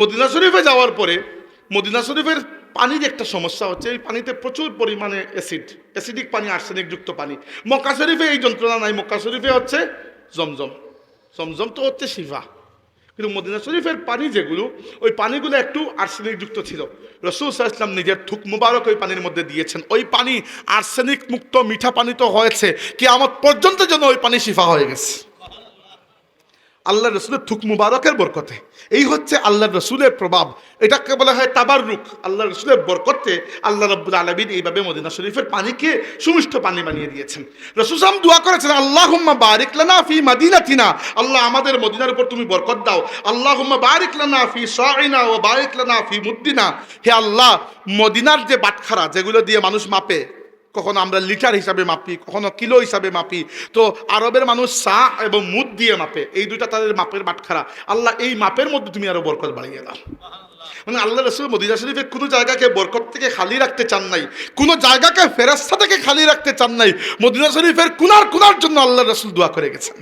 Medina শরীফে যাওয়ার পরে মদিনা শরীফের পানির একটা সমস্যা হচ্ছে, এই পানিতে প্রচুর পরিমাণে অ্যাসিডিক পানি, আর্সেনিক যুক্ত পানি। মক্কা শরীফে এই যন্ত্রণা নাই, মক্কা শরীফে হচ্ছে জমজম। জমজম তো হচ্ছে শিফা, কিন্তু মদিনা শরীফের পানি যেগুলো, ওই পানিগুলো একটু আর্সেনিক যুক্ত ছিল। রাসূল সাল্লাল্লাহু আলাইহি ওয়াসাল্লাম নিজের থুক মুবারক ওই পানির মধ্যে দিয়েছেন। ওই পানি আর্সেনিক মুক্ত মিঠা পানি তো হয়েছে, কিয়ামত পর্যন্ত যেন ওই পানি শিফা হয়ে গেছে আল্লাহ রসুলের থুক মুবারকের বরকতে। এই হচ্ছে আল্লাহ রসুলের প্রভাব, এটাকে বলা হয় তাবাররুক। আল্লাহ রসুলের বরকতে আল্লাহ রাব্বুল আলামিন এইভাবে মদিনা শরীফের পানিকে সুমিষ্ট পানি বানিয়ে দিয়েছেন। রাসূল সাল্লাল্লাহু আলাইহি ওয়াসাল্লাম দোয়া করেছেন, আল্লাহুম্মা বারিক লানা ফি মাদিনাতিনা, আল্লাহ আমাদের মদিনার উপর তুমি বরকত দাও। আল্লাহুম্মা বারিক লানা ফি সাইনা ওয়া বারিক লানা ফি মুদ্দিনা, হে আল্লাহ মদিনার যে বাটখারা যেগুলো দিয়ে মানুষ মাপে, কখনো আমরা লিটার হিসাবে মাপি, কখনো কিলো হিসাবে মাপি, তো আরবের মানুষ সা এবং মুদ দিয়ে মাপে, এই দুইটা তাদের মাপের বাটখারা। আল্লাহ এই মাপের মধ্যে তুমি আরো বরকত বাড়িয়ে দাও। মানে আল্লাহ রাসূল মদিনা শরীফে কোনো জায়গাকে বরকত থেকে খালি রাখতে চান নাই, কোনো জায়গাকে ফেরেশতা থেকে খালি রাখতে চান নাই। মদিনা শরীফের কুনার কুনার জন্য আল্লাহ রাসূল দোয়া করে গেছেন।